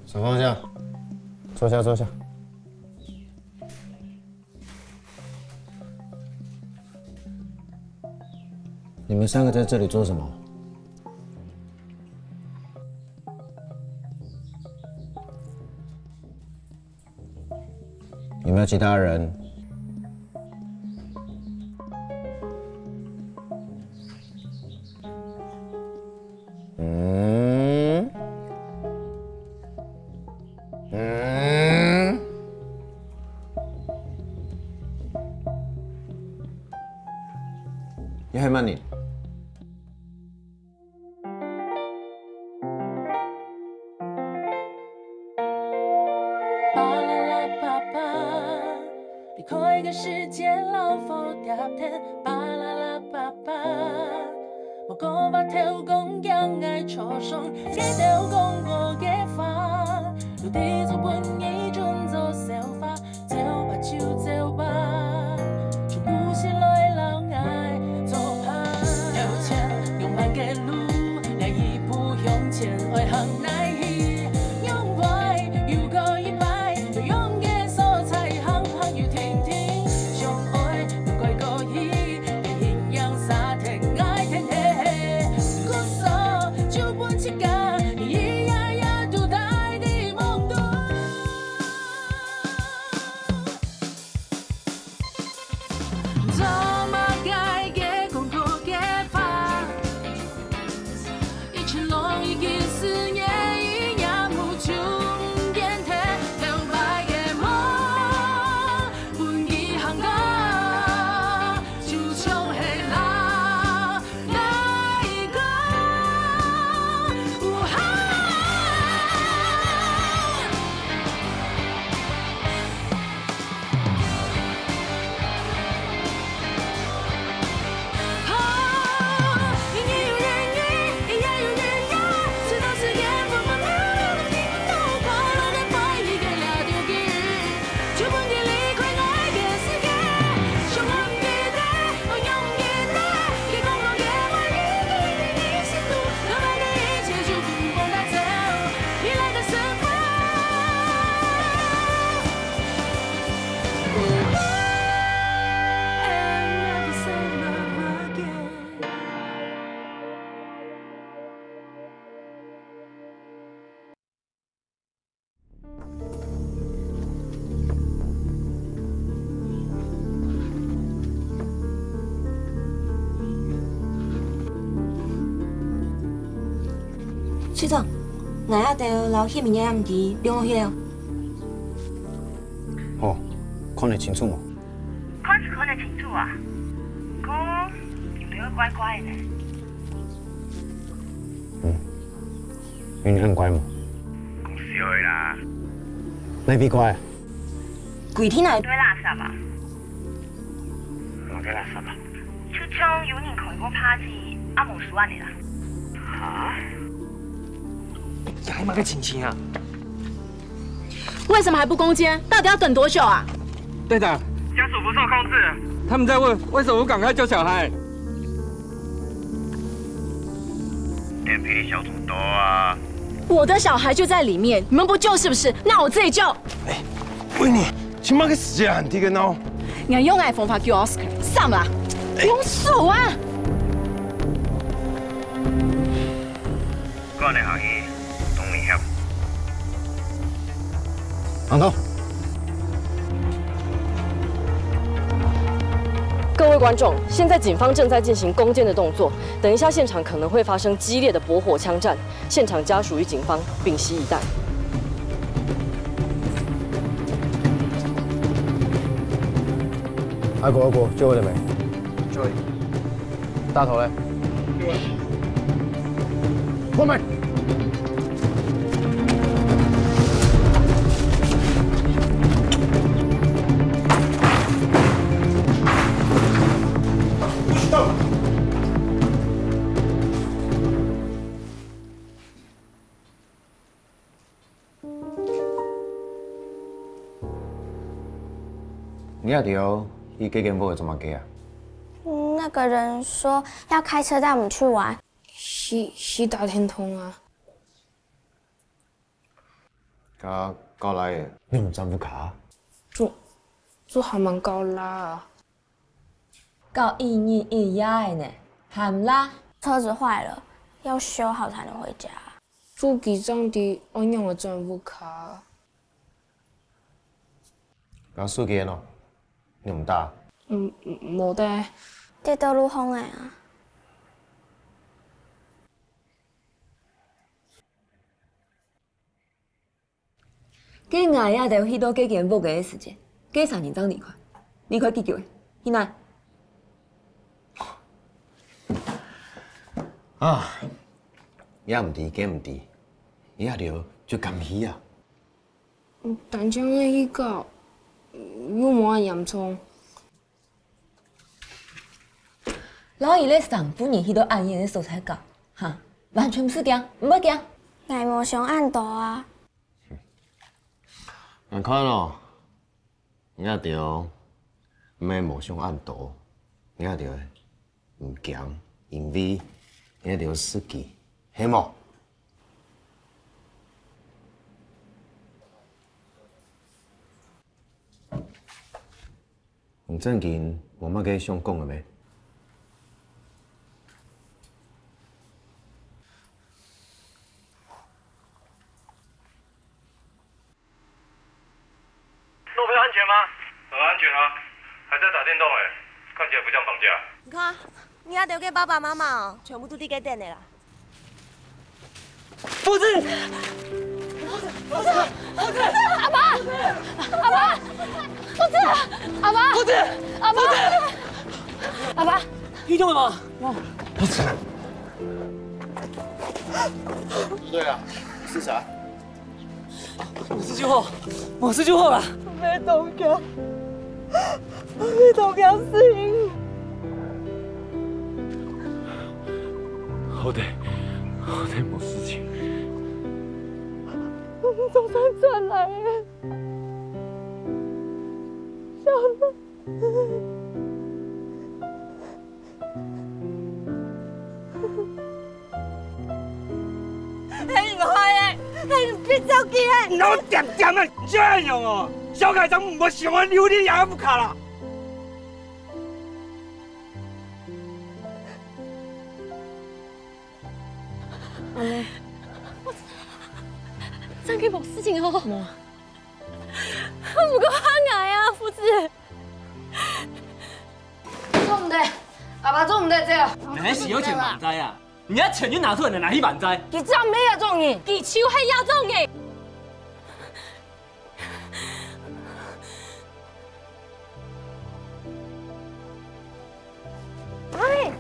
手放下，坐下坐下。你们三个在这里做什么？有没有其他人？你还慢你。离开个世界老火碟天，巴啦啦巴巴，我讲把头讲养爱初上，记得讲我嘅话，有地做本意准做笑话，走吧就走吧，就不是来老爱做怕。有钱用慢嘅路，来一步向前，爱很难去，用快又可以摆，就用嘅所在行行又停停，相爱不怪故意，嘅营养沙天爱天黑，故所就本起家，咿呀呀都带的梦多。怎么改嘅功课嘅法，一群龙一个思念一样无穷变态，留白嘅梦，本意行个，就从黑啦来个，无害。一年又人一，一夜又人呀，直到是夜风风流流的听到快乐的快意嘅俩丢嘅，就本嘅离开爱嘅世界，想我嘅的，我用嘅的，嘅公路嘅花语嘅你是路，留白的一切就不光带走，依赖的生活。And never say love again。市长，我要到老迄明仔暗时两去了。哦，看得清楚吗？看是看得清楚啊，哥有没有乖乖的？你很乖吗？讲笑的啦，那比乖。几天来堆垃圾啊，我给垃圾吧。出枪有人开过 party，阿无输安尼啦。哈？还妈个亲亲啊！为什么还不攻坚？到底要等多久啊？队长，家属不受控制。他们在问为什么不赶快救小孩？连霹雳小组多啊！我的小孩就在里面，你们不救是不是？那我自己救。维尼，起码个时间很低个喏。你用爱方法救 Oscar，上啦！用手啊！个人行业懂危险。昂头。各位观众，现在警方正在进行攻坚的动作，等一下现场可能会发生激烈的搏火枪战，现场家属与警方屏息以待。阿果，救回了没？救回。大头嘞？后面。你也着你给跟不会怎么给啊？那个人说要开车带我们去玩。是打天通啊。搞来的，你用丈夫卡？做还蛮高拉啊。搞一年一夜的呢，喊啦。车子坏了，要修好才能回家。做记账的，我用了丈夫卡。搞输给喏，你唔打？冇得。这道路风的啊。今日也着许多计件不嘅事情，计3年当2块计叫的，现在。啊，也唔ดี，计唔ดี，也着就甘喜啊。但将个去搞，又冇咁严重。老姨咧上半年许多暗夜的素材稿，哈，完全唔是惊，唔要惊。乃无上暗道啊。眼看咯，也着唔免无上暗道，也着唔惊，因为也着司机，系冇？唔正经，我乜嘅想讲嘅咩？路边安全吗？安全啊，还在打电动哎，看起来不像绑架。你看，你也得给爸爸妈妈哦，全部都得给点的啦。夫子，阿爸，阿爸，夫子，阿爸，夫子，阿爸，阿爸，遇到了吗？不是。对啊，是啥？我是救火，我是救火了。没同家，没同家死因。好歹冇事情。你总算转来了，小乐。嘿，唔开诶，嘿，别着急诶。老点点的这样哦，小开长唔想我留你也不卡啦。阿妹，真係冇事情哦。冇啊。不過啱啊，夫子。做唔得，阿爸做唔得這個。你是有錢萬災啊！你一錢就拿出來，哪去萬災？佢真咩啊，種人？佢超係要種人。哎。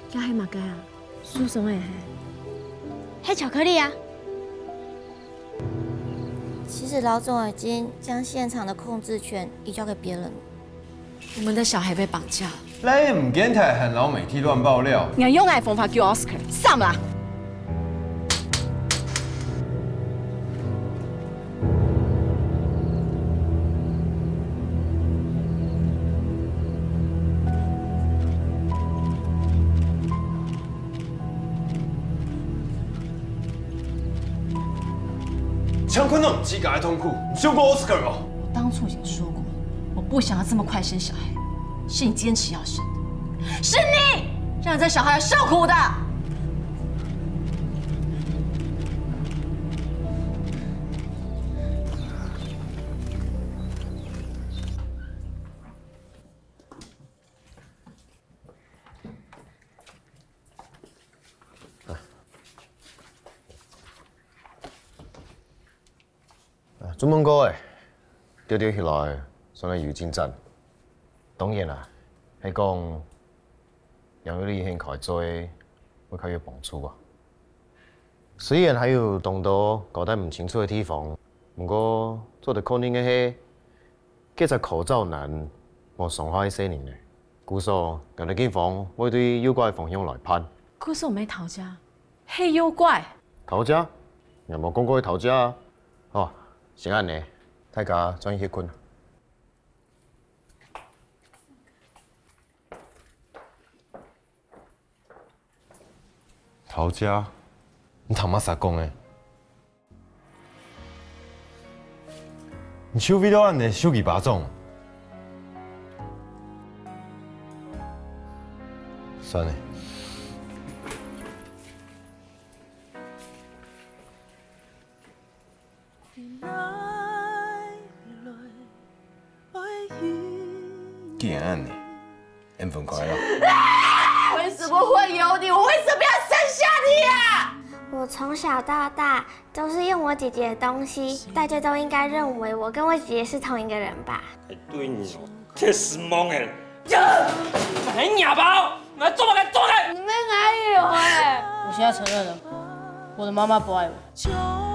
这係乜嘅啊？輸送嘅黑巧克力啊！其实老总已经将现场的控制权移交给别人了。我们的小孩被绑架。你唔驚睇係老媒體亂爆料？你用愛方法叫 Oscar 上啦！姜昆那种鸡改痛苦，你凶过 Oscar 哦？我当初已经说过，我不想要这么快生小孩，是你坚持要生的，是你让这小孩受苦的。专门哥诶，丢丢起来送嚟預戰陣。當然啦，係講讓佢哋興開追，會較有幫助啊。雖然還有當多搞得唔清楚嘅地方，不過做得可能嘅係，其實口罩難冇上海些年嘅，故所人哋警方會對妖怪方向來判。故事我沒逃家，係妖怪。逃家？有冇講過去逃家啊？哦，是安尼，大家转去困。陶家，你他妈啥讲的？你手尾了安尼手气巴掌。算了。既然安尼，缘分快乐。为什么会有你？我为什么要生下你啊？我从小到大都是用我姐姐的东西，大家都应该认为我跟我姐姐是同一个人吧？对你哦，太失望了。还哑巴，来做吧，来做开！你们哪有哎？我现在承认了，我的妈妈不爱我。